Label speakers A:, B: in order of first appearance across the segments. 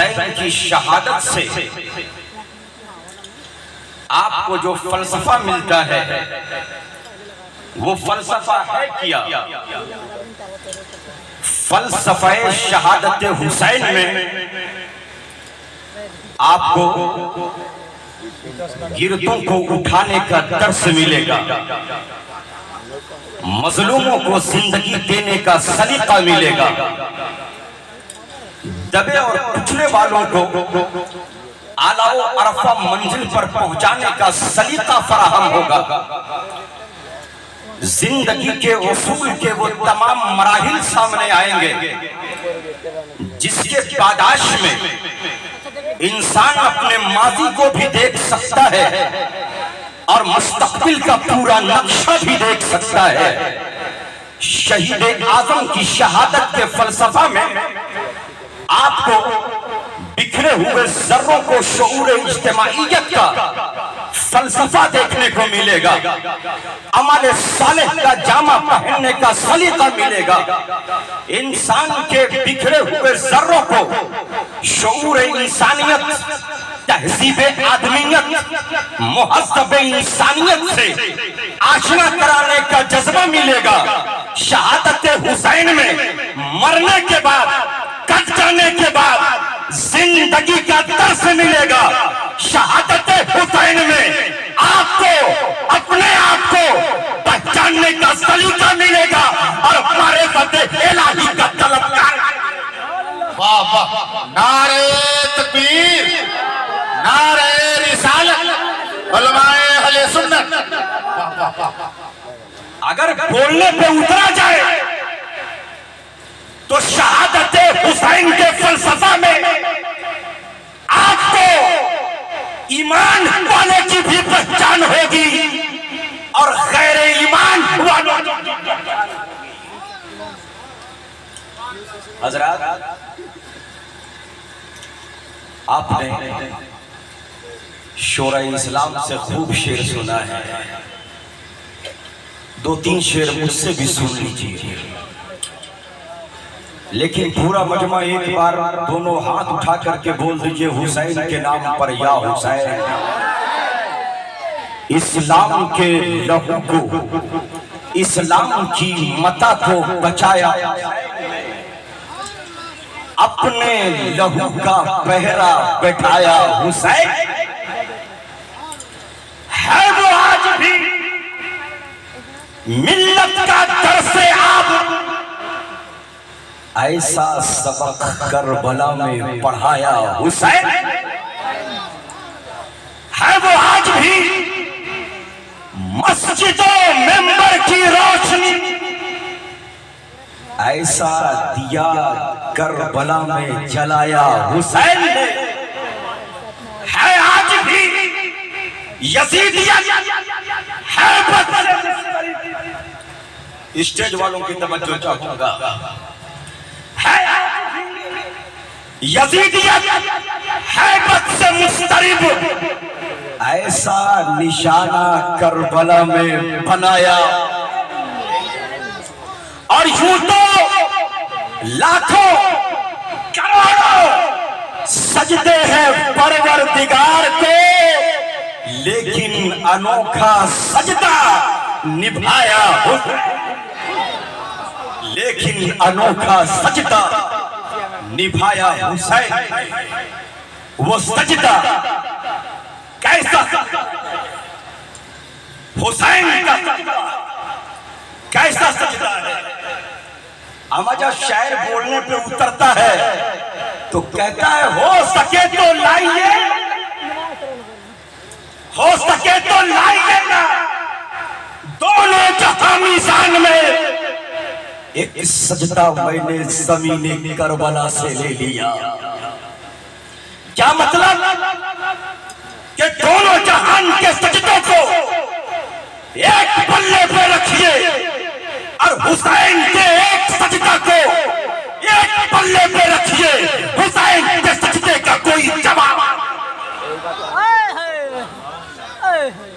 A: हुसैन की शहादत से आपको जो फलसफा मिलता है वो फलसफा है क्या? फलसफे शहादत हुसैन में आपको गिरतों को उठाने का दर्स मिलेगा, मजलूमों को जिंदगी देने का सलीका मिलेगा, दबे और कुचले वालों को आला व अरफा मंजिल पर पहुंचाने का सलीका फराहम होगा। जिंदगी के उसूल के वो तमाम मराहिल सामने आएंगे जिसके पादाश में इंसान अपने माजी को भी देख सकता है और मुस्तकबिल का पूरा नक्शा भी देख सकता है। शहीद आजम की शहादत के फलसफा में आपको बिखरे हुए जर्रों को शऊर इज्तिमाइयत का फलसफा देखने को मिलेगा, अमल सालेह का जामा पहनने का सलीका मिलेगा। इंसान के बिखरे हुए जर्रों को शऊर इंसानियत, तहजीब आदमियत, मुहज़्ज़ब इंसानियत से आशना कराने का जज्बा मिलेगा। शहादत हुसैन में मरने के बाद, कट जाने के बाद जिंदगी का दर्स मिलेगा। शहादत हुसैन में आपको अपने आप को पहचानने का सलीका मिलेगा और हमारे फतेह इलाही का तलबगार।
B: वाह वाह, नारे तकबीर, नारे रिसालत, उलमाए अहले सुन्नत।
A: अगर बोलने पे उतरा जाए तो शहादत हुसैन के फलसफा में आपको ईमान वाले की भी पहचान होगी और गैर ईमान वालों की। हजरात, आपने शोरा इस्लाम से खूब शेर सुना है, दो तीन शेर मुझसे भी सुन लीजिए, लेकिन पूरा मजमा एक बार दोनों हाथ उठा करके बोल दीजिए हुसैन के नाम पर या हुसैन। इस्लाम के लहू को, इस्लाम की मता को बचाया, अपने लहू का पहरा बैठाया हुसैन है वो आज भी मिल्लत का दर्से आब। ऐसा सबक करबला में पढ़ाया हुसैन है वो आज भी मस्जिदों मेंबर की रोशनी। ऐसा दिया करबला में जलाया हुसैन ने है आज भी यजीदियत है। स्टेज वालों की तवज्जो चाहूंगा, है यजीदियत हैबत से मुस्तरिब। ऐसा निशाना करबला में बनाया और यूं तो लाखों करोड़ों सजदे हैं परवरदिगार को, लेकिन अनोखा सजदा निभाया, लेकिन अनोखा सजदा निभाया हुसैन। वो सजदा कैसा, हुसैन का सजदा कैसा सजदा है। अमा जब शायर बोलने पे उतरता है तो कहता है हो सके तो लाइए, हो सके तो लाइए ना दोनों जहां मीज़ान में। एक सजदा मैंने ज़मीने करबला से ले लिया। क्या मतलब कि दोनों जहान के सजदों को एक पल्ले पे रखिए और हुसैन के एक सजदा को एक पल्ले पे रखिए। हुसैन के सजदे का कोई जवाब।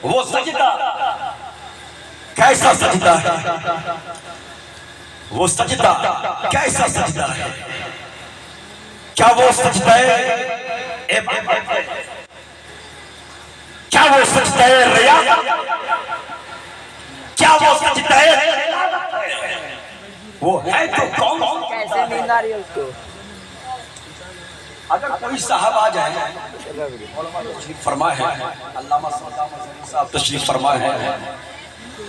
A: वो सजदा कैसा सजदा है, वो सजदा कैसा सजदा है। क्या वो सजदाए क्या वो सजदाए रिया, क्या वो सजदाए वो है तो कौन?
C: कैसे नींद आ रही है उसको?
A: अगर कोई साहब आ जाए, तशरीफ फरमा है अल्लामा साहब तशरीफ फरमा है,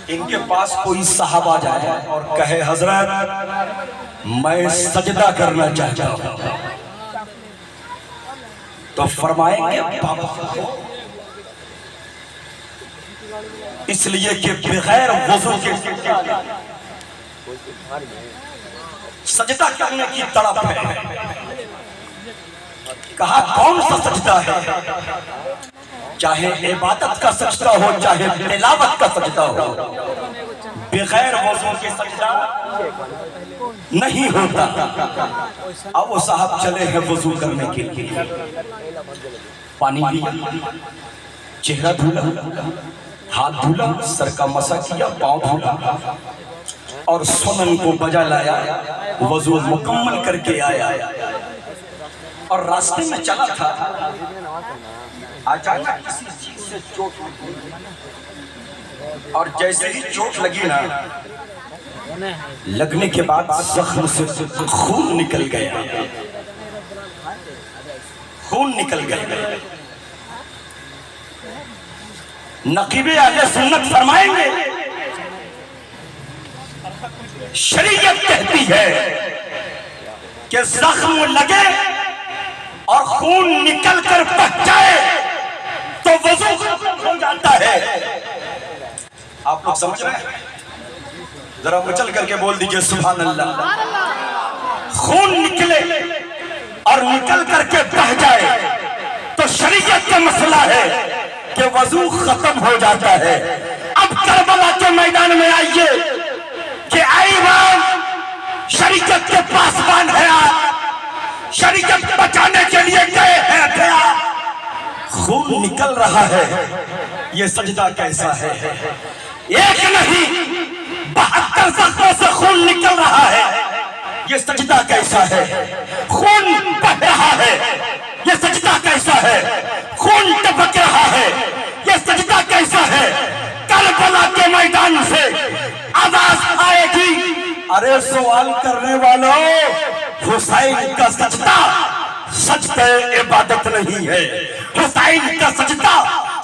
A: इनके पास कोई साहब आ जाए और कहे हजरत मैं सजदा करना चाहता हूं, तो फरमाएंगे बाबा इसलिए कि बगैर वजू के सजदा करने की तड़प है। कहा कौन सा सजदा है? चाहे इबादत का सजदा हो, चाहे तिलावत का सजदा हो, बगैर वजू के सजदा नहीं होता। अब वो साहब चले हैं वजू करने के लिए, पानी लिया, चेहरा धुला, हाथ धुला, सर का मसा किया, पांव धुला और सुनन को बजा लाया, वजू मुकम्मल करके आया और रास्ते में चला था, अचानक किसी चीज से चोट लगी और जैसे ही चोट लगी ना, लगने के बाद जख्म से खून निकल गया, खून निकल गया। नकीबे आले सुन्नत फरमाएंगे शरीयत कहती है कि जख्म लगे और खून निकल कर बह जाए तो वजू हो जाता है। आप लोग समझ रहे हैं? जरा मचल करके बोल दीजिए सुभान अल्लाह। खून निकले और निकल करके बह जाए तो शरीयत का मसला है कि वजू खत्म हो जाता है। अब करबला के मैदान में आइए कि आई इमाम शरीयत के पासबान है, शरीयत बचाने के लिए गए हैं क्या? खून निकल रहा है, ये सजदा कैसा है? एक नहीं 72 जख्मों से खून निकल रहा है, ये सजदा कैसा है? खून बह रहा है, ये सजदा कैसा है? खून टपक रहा है, ये सजदा कैसा है? करबला के मैदान से आवाज आएगी, अरे सवाल करने वालों, हुसैन का सजदा सजदे इबादत नहीं है, हुसैन का सजदा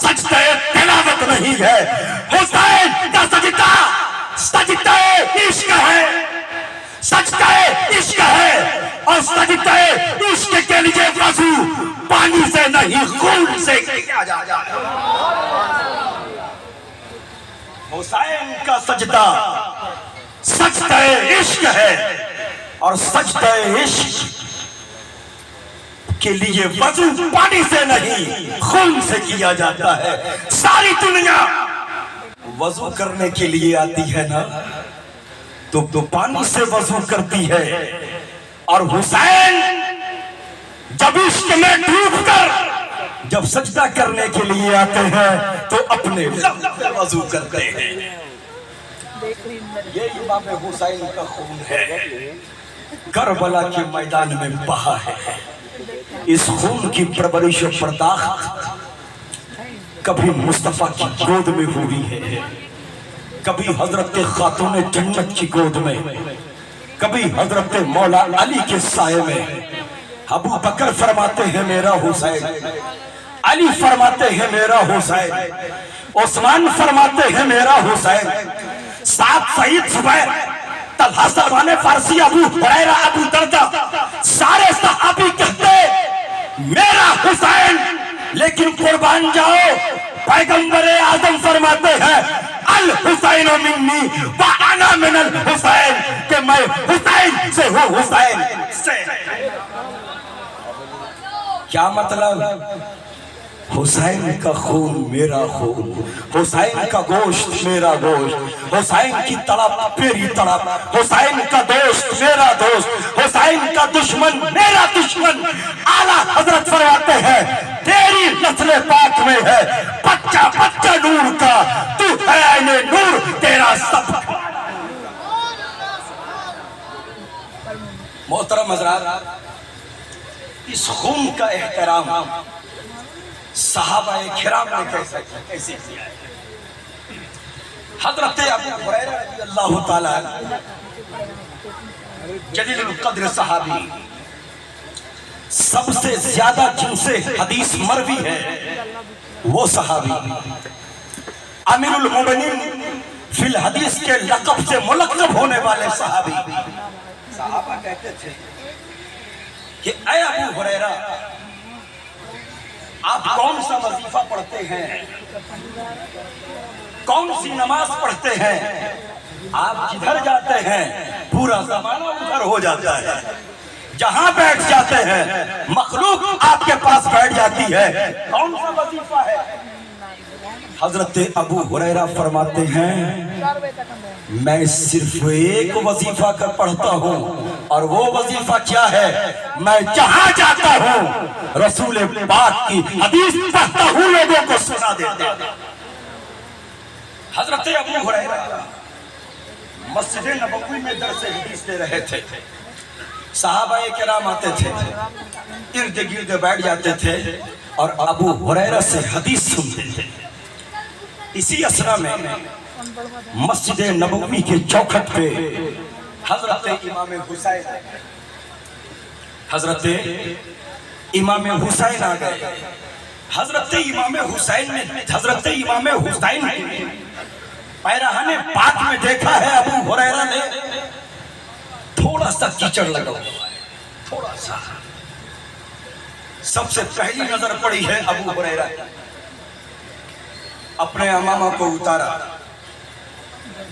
A: सजदे तिलावत नहीं है, हुसैन का सजदा सजदे इश्क है, सजदे इश्क है और सजदे इश्क के लिए वजू पानी से नहीं खून से किया जाता है। हुसैन का सजदा सजदे इश्क है और सजदे इश्क के लिए वजू पानी से नहीं खून से किया जाता है। सारी दुनिया वजू करने के लिए आती है ना, तो पानी से वजू करती है और हुसैन जब इश्क में डूबकर जब सजदा करने के लिए आते हैं तो अपने लब पे वजू करते हैं। ये इमाम हुसैन का खून है, करबला के मैदान में बहा है। इस खून की परवरिश और बर्दाश्त कभी मुस्तफा की गोद में हुई है, कभी हजरत खातून जन्नत की गोद में, कभी हजरत मौला अली के साये में। अबू बकर फरमाते हैं मेरा हुसैन, अली फरमाते हैं मेरा हुसैन, उस्मान फरमाते हैं मेरा हुसैन, सात सईद जुबैर, तलहा सलमान फारसी, अबू हुरैरा, अबू दरदा, सारे सहाबी कहते मेरा हुसैन। लेकिन कुर्बान जाओ, पैगंबरे आजम फरमाते हैं अल हुसैन मिन्नी व अना मिनल हुसैन, कि मैं हुसैन से हूँ, हुसैन से। क्या मतलब? हुसैन का खून मेरा खून, हुसैन का गोश्त मेरा गोश्त, हुसैन की तड़प मेरी तड़प, हुसैन का दोस्त मेरा दोस्त, हुसैन का दुश्मन मेरा दुश्मन। आला हजरत फरमाते हैं तेरी नस्ल पाक में है बच्चा बच्चा नूर का, तू है नूर तेरा सब। मोहतरम हजरात, खून का एहतराम सहाबाए किराम ने कैसे किया है। हजरत अबू हुरैरा रज़ियल्लाहु ताला जलीलुल कद्र सहाबी, सबसे ज्यादा जिनसे हदीस मरवी है वो सहाबी, अमीरुल मोमिनीन फिल हदीस के लक़ब से मुलक़्क़ब होने वाले सहाबी। सहाबा कहते थे कि ऐ अबू हुरैरा, आप कौन सा वजीफा पढ़ते हैं, कौन सी नमाज पढ़ते हैं, आप जिधर जाते हैं पूरा जमाना उधर हो जाता है, जहां बैठ जाते हैं मखलूक आपके पास बैठ जाती है, कौन सा वजीफा है। हजरत अबू हुरैरा फरमाते हैं मैं सिर्फ एक वजीफा कर पढ़ता हूँ, और वो वजीफा क्या है, मैं जहां जाता हूँ रसूल पाक की हदीस पढ़ता हूँ, लोगों को सुना देता हूँ। हजरत अबू हुरैरा मस्जिद नबवी में दरस हदीस दे रहे थे, सहाबाए किराम आते थे, इर्द गिर्द बैठ जाते थे और अबू हुरैरा से हदीस सुनते थे। इसी असरा में मस्जिद नबवी के चौखट पे हजरत इमाम हुसैन आ गए। हजरत इमाम हुसैन ने पैराहने पाक में देखा है अबू हुरैरा ने थोड़ा सा कीचड़ लगा हुआ है, थोड़ा सा। सबसे पहली नजर पड़ी है अबू हुरैरा, अपने अमामा को उतारा,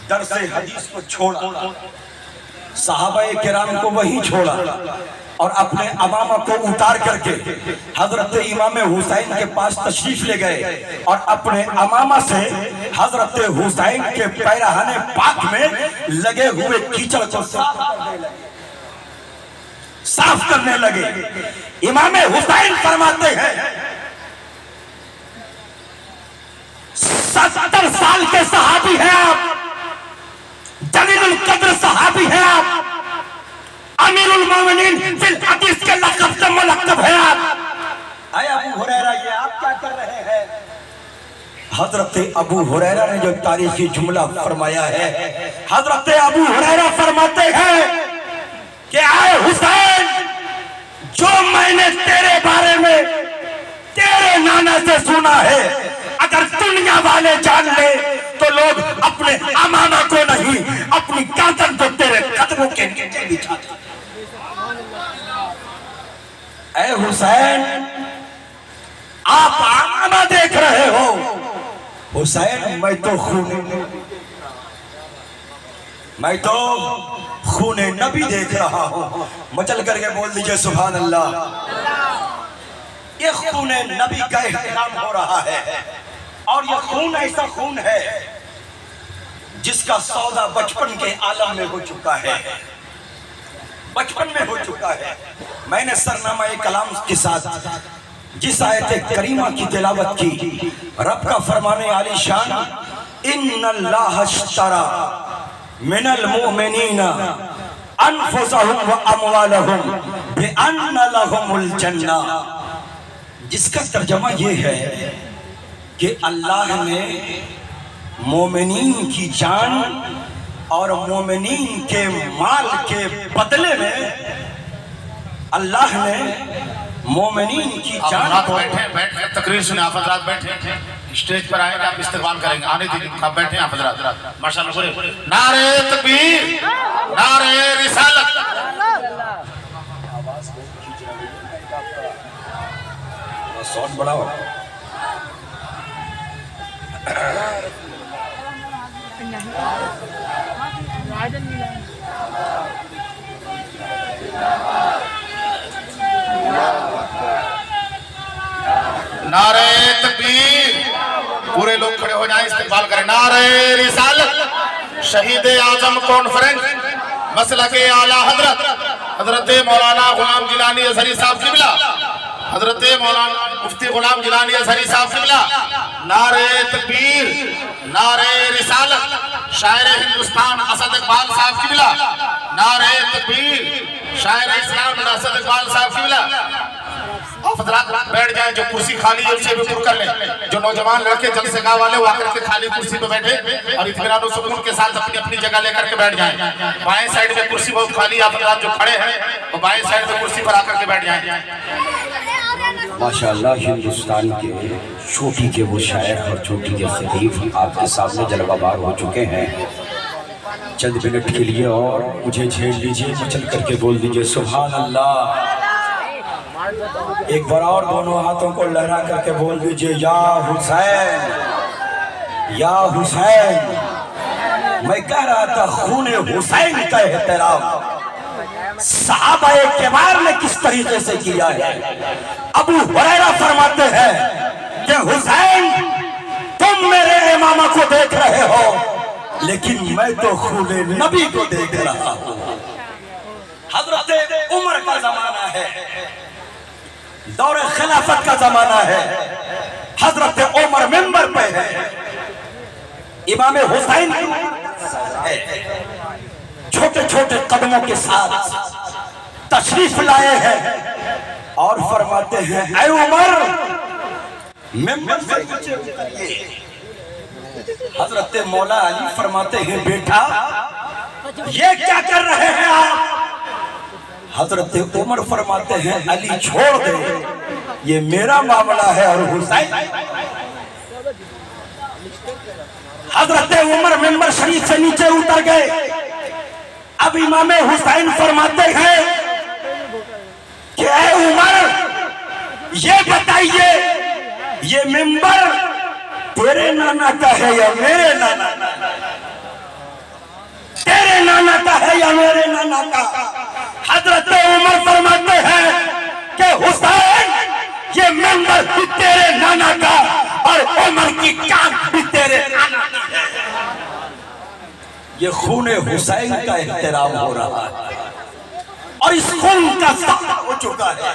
A: दरसे हदीस को छोड़ा, सहाबाए किराम को वहीं छोड़ा और अपने अमामा को उतार करके हजरत इमाम हुसैन के पास तशरीफ ले गए और अपने अमामा से हजरत हुसैन के पैराहने पाक में लगे हुए कीचड़ को साफ करने लगे। इमाम हुसैन फरमाते हैं 70 साल के सहाबी हैं आप, जलीलुल कद्र सहाबी हैं आप, अमीरुल मोमिनीन फिल हदीस के लक़ब से मुलक़्क़ब हैं आप। आए अबू हुरैरा, ये आप क्या कर रहे हैं। हजरत अबू हुरैरा ने जो तारीखी जुमला फरमाया है, हजरत अबू हुरैरा फरमाते हैं कि आए हुसैन, जो मैंने तेरे बारे में तेरे नाना से सुना है, अगर दुनिया वाले जान ले तो लोग अपने अमामा को नहीं, अपनी गर्दन को तेरे कदमों के नीचे बिछाते। ऐ हुसैन, आप अमामा देख रहे हो, हुसैन मैं तो खून नबी देख रहा हूं। मचल करके बोल दीजिए सुभान अल्लाह। ये खून नबी का एहतराम हो रहा है और ये खून ऐसा खून है जिसका सौदा बचपन के आलम में हो चुका है, बचपन में हो चुका है। मैंने सरनामा कलाम के साथ जिस आयत करीमा की तिलावत की, रब का फरमाने आली शान, इन्नल्लाह अश्तरा मिनल मुमिनीना अनफुसहुम व अमवालहुम बिअन्न लहुमुल जन्ना, जिसका तर्जमा ये है कि अल्लाह ने मोमिनीन की जान और मोमिनीन के माल के बदले में अल्लाह ने मोमिनीन की जान।
B: आप बैठे तकरीर सुने, आप हजरात बैठे, स्टेज पर आएंगे, आप इस्तेमाल करेंगे, आने दीजिए, आप बैठे आप हजरात माशाअल्लाह। बोले नारे तकबीर, नारे रिसालत।
A: साउंड बढ़ाओ।
B: नारे तकबीर, पूरे लोग खड़े हो जाएं, इस्तेमाल करें। नारे रिसालत। शहीद आजम कॉन्फ्रेंस मसला के आला हजरत मौलाना गुलाम जिलानी अजहरी साहब किबला, हजरत मौलाना मुफ्ती गुलाम जिलानी अजहरी साहब किबला, नारे तकबीर, नारे रिसालत। शायर हिंदुस्तान असद इकबाल साहब किबला, नारे तकबीर, शायर इस्लाम असद इकबाल साहब किबला। आप हजरात बैठ जाएं, जो कुर्सी खाली है उसे भी दूर कर लें। जो नौजवान लड़के जल से गाँव वाले वो आकर के खाली कुर्सी पे बैठे और इत्मीनान और सुकून के साथ अपनी अपनी जगह लेकर के बैठ जाएं। बाएं साइड में कुर्सी बहुत खाली है, आप हजरात जो खड़े हैं वो बाएं साइड में कुर्सी पर आकर के बैठ जाएं।
A: माशाअल्लाह, हिंदुस्तान के चोटी के वो शायर और चोटी के खतीब आपके सामने जलवाबार हो चुके हैं। चंद मिनट के लिए और मुझे झेल लीजिए, मचल करके बोल दीजिए सुभान अल्लाह। एक बार और दोनों हाथों को लहरा करके बोल दीजिए या हुसैन, या हुसैन। मैं कह रहा था खून हुसैन का एहतराम सहाबाए किबार ने किस तरीके से किया है। अबू हुरैरा फरमाते हैं कि हुसैन तुम मेरे इमामा को देख रहे हो, लेकिन मैं तो खूने नबी को देख रहा हूं। हजरत उमर का जमाना है, दौरे खिलाफत का जमाना है। हजरत उमर मिंबर पे है, इमाम हुसैन है, छोटे छोटे कदमों के साथ तशरीफ लाए हैं और फरमाते हैं ऐ उमर मिंबर से नीचे उतरिए। हजरत मौला अली फरमाते हैं बेटा ये क्या कर रहे हैं आप। हजरत उमर फरमाते हैं अली छोड़ दे, ये मेरा मामला है। और हुसैन, हजरत उमर मिंबर शरीफ से नीचे उतर गए। अब इमाम हुसैन फरमाते हैं कि ऐ उमर ये बताइए ये मिंबर तेरे नाना का है या मेरे नाना का, तेरे नाना का है या मेरे नाना का। हजरत उमर फरमाते हैं कि हुसैन ये मिंबर भी तेरे नाना का और उमर की कान भी तेरे नाना की है। ये खूने हुसैन का एहतराम हो रहा है और इस खून का ज़ाया हो चुका है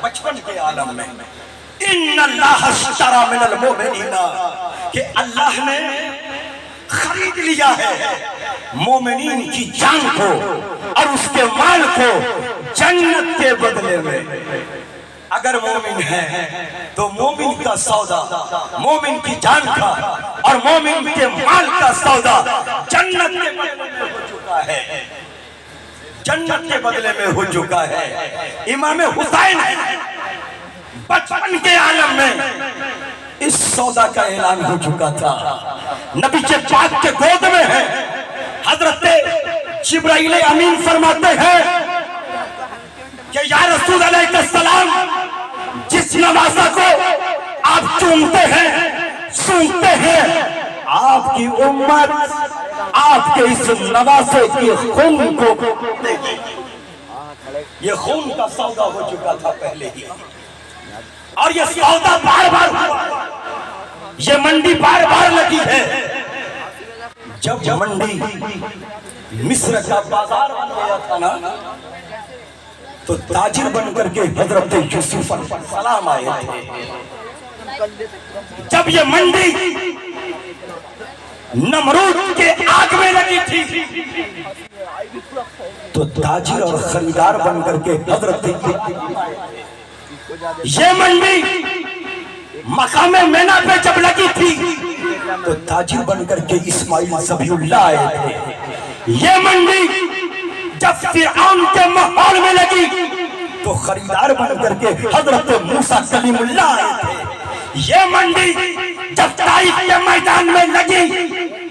A: बचपन के आलम में। इन्नल्लाह अश्तरा मिनल मोमिनीना, कि अल्लाह ने खरीद लिया है मोमिनीन की जान को और उसके माल को जन्नत के बदले में। अगर मोमिन है तो मोमिन का सौदा, मोमिन की जान का और मोमिन के माल का सौदा जन्नत के बदले में हो चुका है, जन्नत के बदले में हो चुका है। इमाम हुसैन बचपन के आलम में इस सौदा का ऐलान हो चुका था। नबी के पाक के गोद में है। हजरत जिब्राइल अमीन फरमाते हैं कि या रसूल अलैहिस्सलाम जिस नवासा को आप चूमते हैं सूंघते हैं, आपकी उम्मत आपके इस नवासे के खून को देगी। ये खून का सौदा हो चुका था पहले ही और ये सौदा बार बार हुआ, ये मंडी बार बार लगी है। जब मंडी मिस्र का बाजार बन गया था ना, तो ताजिर बनकर के हजरत यूसुफ सलाम आए थे। जब ये मंडी नमरूद के आग में लगी थी, तो ताजिर और खरीदार बनकर के हजरत ये मंडी मकामे मेना पे जब लगी थी, तो ताजिर बनकर के इस्माइल ज़बीहुल्लाह आए थे। ये मंडी जब फिरऔन के माहौल में लगी, तो खरीदार बनकर के हजरत मूसा कलीमुल्लाह आए थे। ये मंडी जब ताइफ के मैदान में लगी,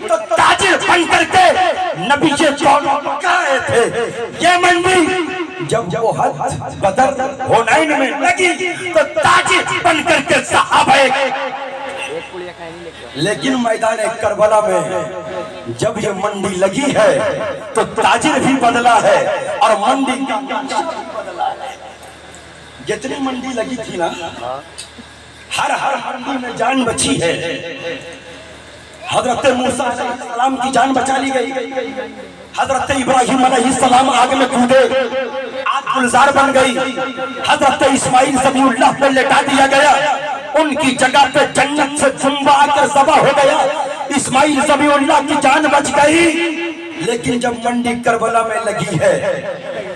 A: तो ताजिर बनकर के नबी के कौन आए थे। ये मंडी जब वो हद बदर हुनैन में लगी, तो ताजिर बनकर के सहाबा। लेकिन मैदान करबला में जब ये मंडी लगी है, तो ताजिर भी बदला है और मंडी का बदला है। जितनी मंडी लगी थी ना, हर मंडी में जान बची है। हजरत मूसा अलैहिस्सलाम की जान बचा ली गई। हजरत इब्राहिम अलैहिस्सलाम आग में कूदे, आग गुलजार बन गई। हजरत इस्माइल ज़बीहुल्लाह पे लेटा दिया गया, उनकी जगह पे जन्नत से जुम्बा आकर ज़बह हो गया। इस्माइल ज़बीहुल्लाह की जान बच गई। लेकिन जब मंडी करबला में लगी है,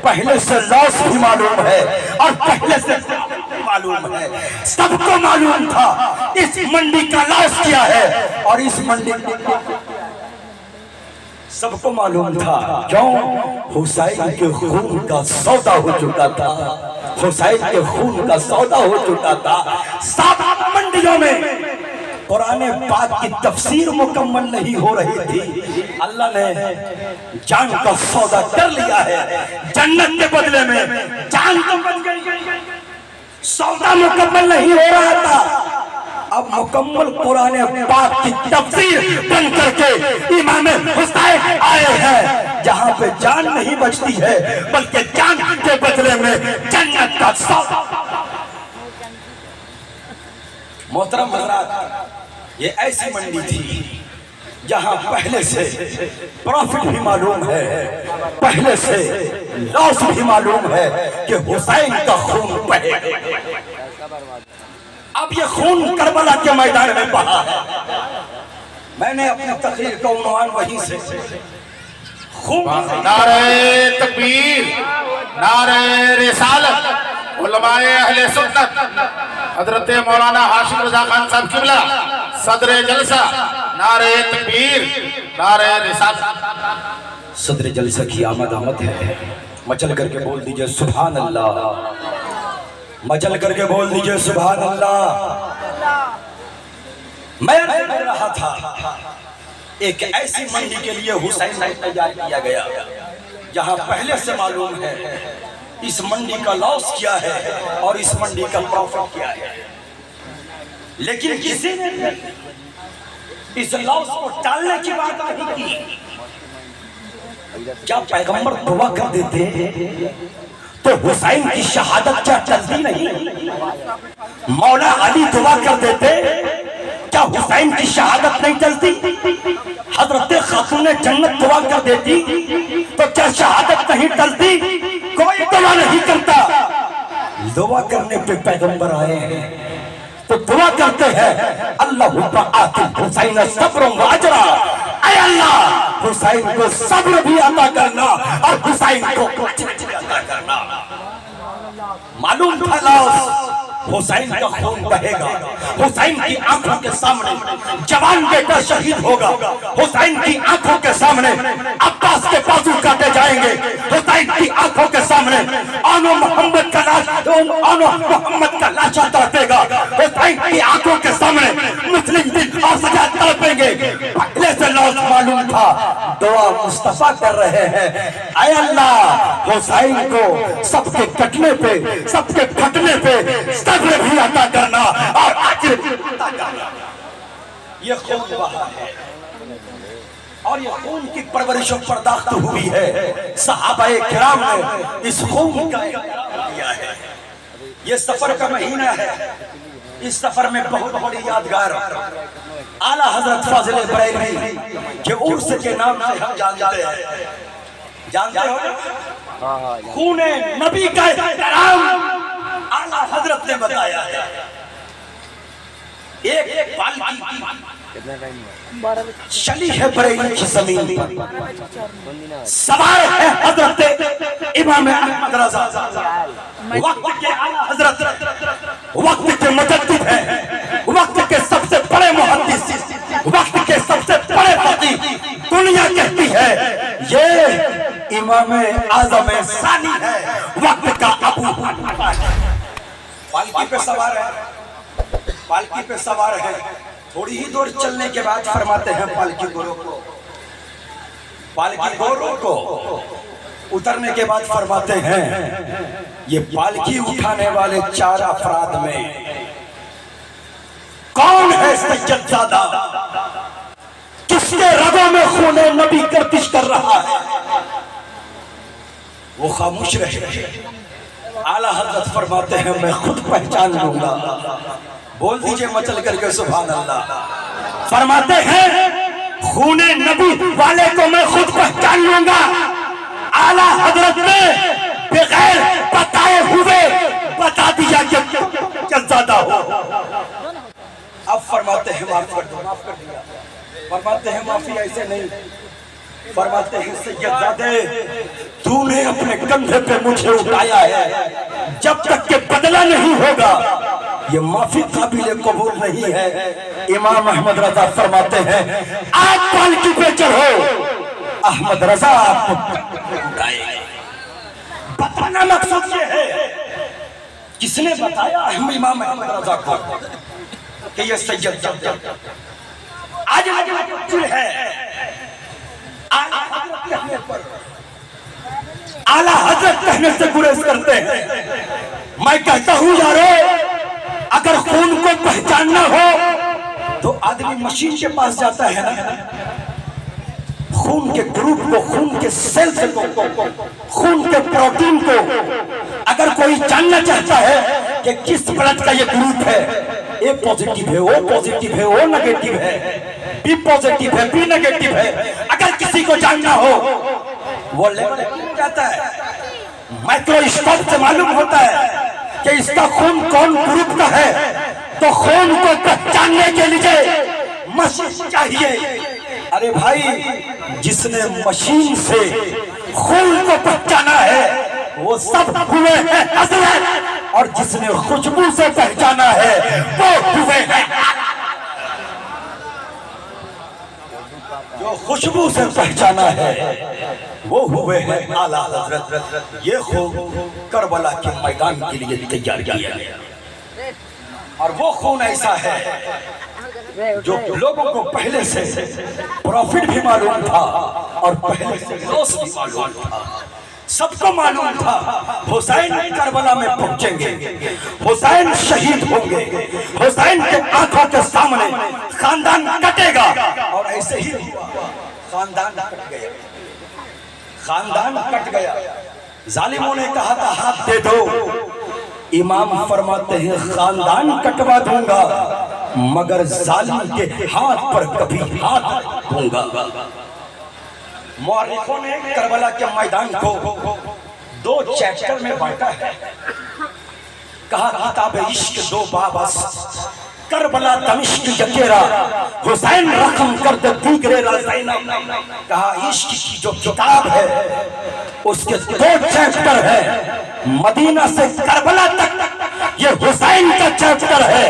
A: पहले से लॉस भी मालूम है और पहले से मालूम है, सबको मालूम था इस मंडी का लॉस क्या है। और इस मंडी सबको मालूम था, क्यों? हुसैन के खून का सौदा हो चुका था, हुसैन के खून का सौदा हो चुका था। 7 मंडियों में कुरान पाक की तफसीर मुकम्मल नहीं हो रही थी, अल्लाह ने जान का सौदा कर लिया है। जन्नत के बदले में जान तो बच गई, सौदा मुकम्मल नहीं हो रहा था। अब मुकम्मल कुरान पाक की तफसीर बन करके इमाम हुसैन आए हैं, जहां पे जान नहीं बचती है बल्कि जान के बदले में जन्नत का सौदा। मोहतरम हज़रात, ये ऐसी मंडी थी जहां पहले से प्रॉफिट भी मालूम है, पहले से लॉस भी मालूम है कि हुसैन का खून बहेगा। अब ये खून करबला के मैदान में बहा है। मैंने अपनी तकरीर का उन्वान वहीं से खून।
B: नारे तकबीर, नारे रिसालत, उलमाए अहले सुन्नत हजरत मौलाना हाशिम रजा खान साहब किबला सदरे जलसा, नारे तकबीर, नारे रिसालत।
A: सदरे जलसा की आमद है। मचल करके बोल दीजिए सुभान अल्लाह, मचल करके बोल दीजिए सुभान अल्लाह। मैं बोल रहा था एक ऐसी मंडी के लिए हुसैन को तैयार किया गया जहां पहले से मालूम है इस मंडी का लॉस क्या है और इस मंडी का प्रॉफिट क्या है, लेकिन किसी ने इस लॉस को टालने की बात नहीं की। क्या पैगंबर दुआ कर देते तो हुसैन की शहादत क्या टलती नहीं? मौला अली दुआ कर देते, क्या हुसैन की शहादत नहीं टलती? हजरत खातून जन्नत दुआ कर देती तो क्या शहादत नहीं टलती? कोई दुआ नहीं करता। दुआ करने पे पैगंबर आए हैं तो दुआ करते हैं अल्लाह आतिल हुसैन सब्र व अजरा, ऐ अल्लाह हुसैन को सब्र भी अता करना और हुसैन को अजर भी अता करना। मालूम था लॉस, हुसैन का खून बहेगा, हुसैन की आंखों के सामने जवान बेटा शहीद होगा, हुसैन की आंखों के सामने अब्बास के बाजू काटे जाएंगे, हुसैन की आंखों के सामने आनो मोहम्मद का लाशा तड़पेगा, हुसैन की आंखों के सामने मुस्लिम दिन और सजा तड़पेंगे। पहले से लॉस मालूम था, दुआ मुस्तफा कर रहे हैं, ऐ अल्लाह हुसैन को सबके कटने पे, सबके फटने पे सब्र भी अता करना और अजर भी अता करना। ये खून बहा है और ये खून की परवरिश बर्दाश्त हुई है। सहाबाए किराम ने इस खून का किया है। ये सफर का महीना है, इस सफर में बहुत बड़ी यादगार आला हजरत फाजिल बरेलवी के उर्स के नाम से हम जानते हैं, जानते हो? खूने नबी का एहतराम आला हजरत ने बताया है। एक पालकी चली है बरेली की जमीन पर, सवार है हजरत इमाम अहमद रज़ा, वक्त के आला हजरत, वक्त के मुजद्दिद है, वक्त के सबसे बड़े मुहद्दिस, वक्त के सबसे बड़े फकीह। दुनिया कहती है ये इमाम आज़म सानी है, वक्त का अबू हनीफा है। पालकी पे सवार है, पालकी पे सवार है, थोड़ी ही दूर चलने के बाद फरमाते हैं पालकी को रोको, पालकी को रोको। उतरने के बाद फरमाते हैं ये पालकी उठाने वाले 4 अफराद में कौन है सज्जदजादा, किसके रगों में खूने नबी गर्दिश कर रहा है? वो खामोश रहे। आला हजरत फरमाते हैं मैं खुद पहचान लूंगा। बोल दीजिए मचल करके सुभान अल्लाह। फरमाते हैं खूने नबी वाले को मैं खुद पहचान लूंगा। आला हजरत ने बगैर बताए हुए बता दिया कि सज्जदजादा हो। अब फरमाते हैं माफ कर दो, माफ कर दिया। फरमाते हैं माफी ऐसे नहीं, फरमाते हैं सैयदजादे तूने अपने कंधे पे मुझे उठाया है, जब तक के बदला नहीं होगा ये माफी काबिल कबूल नहीं है। इमाम अहमद रजा फरमाते हैं आप पालकी पे चढ़ो, अहमद रजा आपको बताना मकसद ये है। किसने बताया इमाम अहमद रजा को कि ये सैयद आज है, आला हजरत कहने से गुरेज करते हैं। मैं कहता हूं यारो, अगर खून को पहचानना हो तो आदमी मशीन के पास जाता है ना, खून के ग्रुप को, खून के सेल्स को, खून के प्रोटीन को अगर कोई जानना चाहता है कि किस ब्लड का ये ग्रुप है, ए पॉजिटिव है, ओ पॉजिटिव है, ओ नेगेटिव है, बी पॉजिटिव है, बी नेगेटिव है, अगर किसी को जानना हो वो लेवल जाता है, माइक्रोस्कोप से मालूम होता है कि इसका खून कौन ग्रुप का है। तो खून को पहचानने के लिए मशीन चाहिए। अरे भाई, जिसने मशीन से खून को पहचाना है वो सब हुए हैं हजरत, और जिसने खुशबू से पहचाना है वो हुए हैं। जो खुशबू से पहचाना है वो हुए हैं आला हजरत। ये खून करबला के मैदान के लिए तैयार किया गया, और वो खून ऐसा है जो लोगों को पहले से प्रॉफिट भी मालूम था और पहले से लॉस भी मालूम था। सबको मालूम था हुसैन करबला में पहुंचेंगे, हुसैन शहीद होंगे, हुसैन के आंखों के सामने खानदान कटेगा। और ऐसे ही हुआ, खानदान कट गया, खानदान कट गया। जालिमों ने कहा था हाथ दे दो, इमाम फरमाते हैं खानदान कटवा दूंगा मगर जालिम के हाथ पर कभी हाथ दूंगा। मौलिकों ने करबला के मैदान को 2 चैप्टर में बांटा है। कहा किताब इश्क 2 बाबस, करबला दमिश्क यकेरा, हुसैन रकम कर दे दीगरे राज़ैना। कहा इश्क की जो किताब है उसके 2 चैप्टर है, मदीना से करबला तक ये हुसैन का चैप्टर है,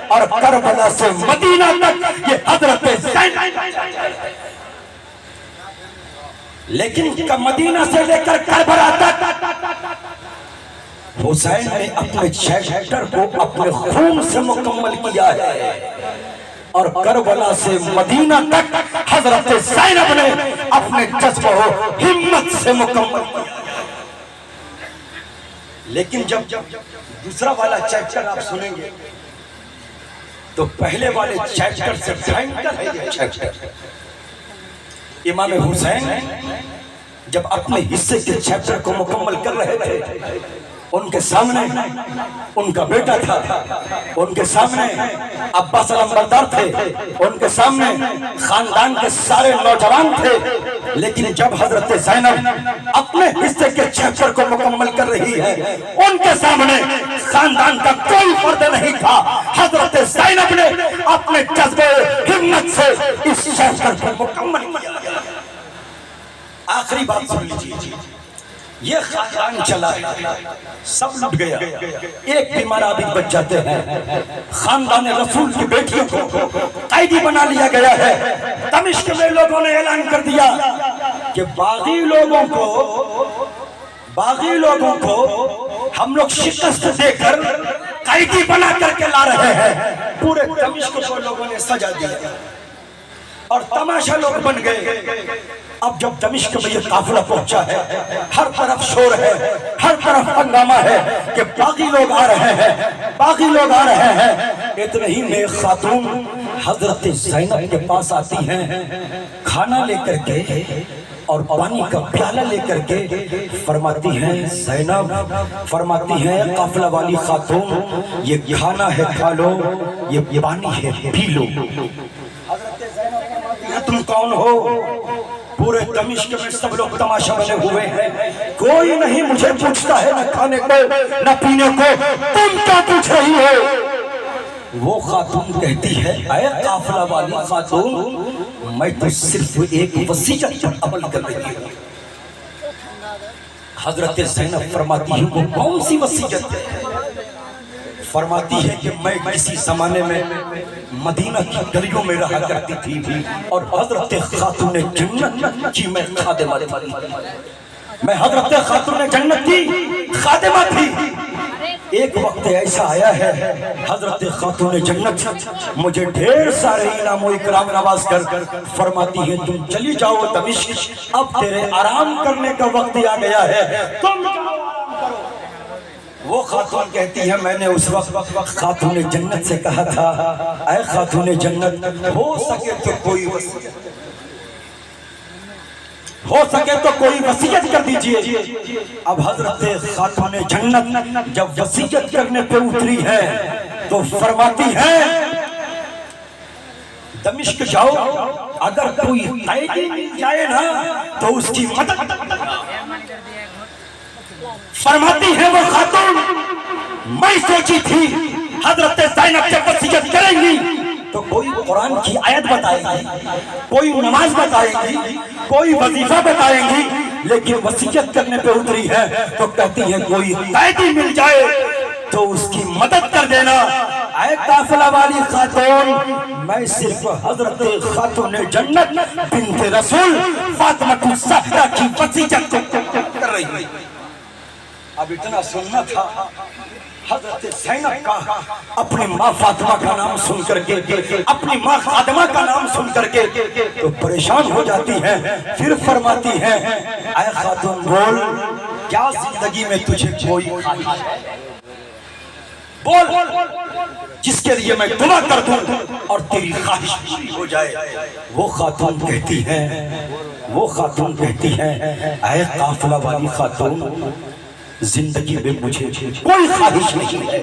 A: और करबला से मदीना तक ये हजरत ज़ैनब। लेकिन मदीना से लेकर करबला तक हुसैन ने अपने चैप्टर को अपने खून से मुकम्मल किया है, और करबला से मदीना तक हजरत ज़ैनब ने अपने जज्बे और हिम्मत से मुकम्मल किया। लेकिन जब दूसरा वाला चैप्टर आप सुनेंगे तो पहले वाले चैप्टर से भयंकर है ये चैप्टर। इमाम हुसैन जब अपने हिस्से के चैप्टर को मुकम्मल कर रहे थे, उनके सामने उनका बेटा था, उनके सामने अब्बास अलंबरदार थे, उनके सामने खानदान के सारे नौजवान थे। लेकिन जब हजरत ज़ैनब अपने हिस्से के चैप्टर को मुकम्मल कर रही है, उनके सामने खानदान का कोई फर्द नहीं था। हजरत ज़ैनब ने अपने जज्बे हिम्मत से इस चैप्टर को मुकम्मल किया। आखिरी बात सुन लीजिए, ये खानदान चला है, सब लुट गया, एक बीमार आबिद बच जाते हैं। खानदान रसूल की बेटियों को कैदी बना लिया गया है। दमिश्क में लोगों ने ऐलान कर दिया कि बागी लोगों को हम लोग शिकस्त देकर कैदी बना करके ला रहे हैं। पूरे दमिश्क को लोगों ने सजा दिया और तमाशा लोग बन गए। अब जब दमिश्क में ये काफिला पहुंचा है, हर तरफ शोर है, हर तरफ हंगामा है कि बागी लोग आ रहे हैं, बागी लोग आ रहे हैं। इतने ही में खातून हजरत ज़ैनब के पास आती हैं, खाना लेकर के और पानी का प्याला लेकर के फरमाती हैं, ज़ैनब फरमाती हैं काफिला वाली खातून, ये खाना है खा लो, ये पानी है पी लो। तुम कौन हो? पूरे दमिश्क में सब लोग तमाशा बने हुए हैं, कोई नहीं मुझे पूछता है न खाने को न पीने को, तुम क्या पूछ रही हो? वो खातून कहती है, ऐ काफिला वाली खातून, मैं तो सिर्फ एक वसीयत पर अमल कर रही हूँ। हजरत ज़ैनब फरमाती है वो कौन सी वसीयत है? फरमाती है कि मैं किसी जमाने में मदीना की गलियों में रहा करती थी और हजरत खातून जन्नत की मैं खादिमा थी। मैं हजरत खातून जन्नत की खादिमा थी। एक वक्त ऐसा आया है हजरत खातून जन्नत मुझे ढेर सारे इनाम इकराम नवाज कर फरमाती है तुम चली जाओ दमिश्क, अब तेरे आराम करने का वक्त आ गया है, तुम वो खातून कहती है मैंने उस वक्त खातून जन्नत से कहा था ऐ खातून जन्नत हो सके तो कोई वसीयत कर दीजिए। अब हजरत खातून जन्नत जब वसीयत करने पे उतरी है तो फरमाती है दमिश्क जाओ, अगर कोई कैदी मिल जाए ना तो उसकी मदद। फरमाती है वो खातून मैं सोची थी हजरत ज़ैनब जब वसीयत करेंगी तो कोई कुरान की आयत बताएगी, कोई नमाज बताएगी, कोई वजीफा बताएंगी, लेकिन वसीयत करने पे उतरी है तो कहती है कोई कैदी मिल जाए तो उसकी मदद कर देना। ऐ काफिला वाली खातून मैं सिर्फ हजरत खातून जन्नत बिन्त रसूल फातिमा ज़हरा की वसीयत कर रही है। अब इतना सुनना था हजरत ज़ैनब का अपनी माँ फातिमा का नाम सुन करके, अपनी माँ खादिमा का नाम सुन करके तो परेशान हो जाती है। फिर फरमाती है ऐ खातून बोल क्या जिंदगी में तुझे कोई ख्वाहिश है? बोल जिसके लिए मैं दुआ कर दूं और तेरी ख्वाहिश पूरी हो जाए। वो खातून कहती है ऐ काफिला वाली खातून जिंदगी में मुझे कोई ख्वाहिश नहीं है,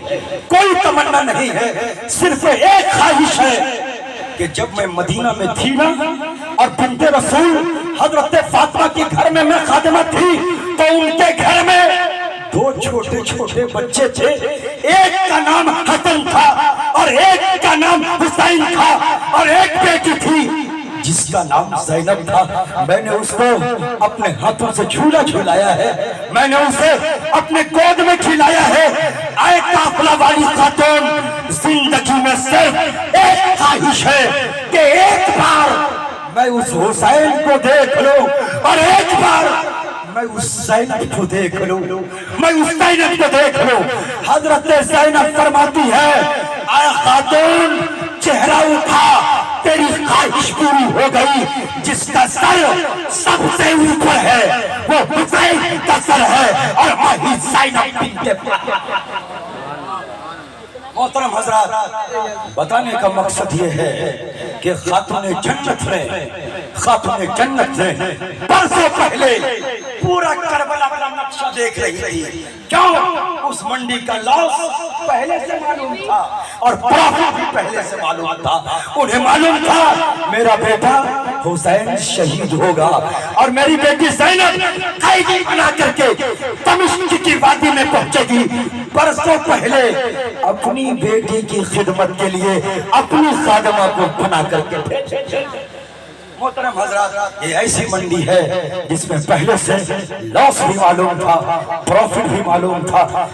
A: कोई तमन्ना नहीं है, सिर्फ एक ख्वाहिश है कि जब मैं मदीना में थी ना और बिन्ते रसूल हजरत फातिमा के घर में मैं खादिमा थी तो उनके घर में दो छोटे छोटे बच्चे थे, एक का नाम हसन था और एक का नाम हुसैन था और एक बेटी थी जिसका नाम ज़ैनब था। मैंने उसको अपने हाथों से झूला झूलाया है, मैंने उसे अपने गोद में खिलाया है। ऐ काफिला वाली खातून जिंदगी में सिर्फ एक ख्वाहिश है कि एक बार मैं उस हुसैन को देख लूं और एक बार मैं उस ज़ैनब को देख लूं, मैं उस ज़ैनब को देख लूं। हजरत ज़ैनब फरमाती है ऐ खातून चेहरा उठा, तेरी ख्वाहिश पूरी हो गई। जिसका सर सबसे ऊपर है वो हुसैन का सर है और वही ज़ैनब बिन्त। मोहतरम हजरात, बताने का मकसद ये है कि खातून जन्नत ने बरसों पहले पूरा करबला का नक्शा देख रही थी। क्यों? उस मंडी का लॉस पहले से मालूम था और प्रॉफिट भी पहले से मालूम था। उन्हें मालूम था मेरा बेटा हुसैन शहीद होगा और मेरी बेटी ज़ैनब कैदी बना करके दमिश्क की वादी में पहुंचेगी। बरसों पहले अपनी बेटी की खिदमत के लिए अपनी खादिमा को बना करके। मोहतरम हजरात, ये ऐसी मंडी है जिसमें पहले से लॉस भी मालूम था, प्रॉफिट भी मालूम था।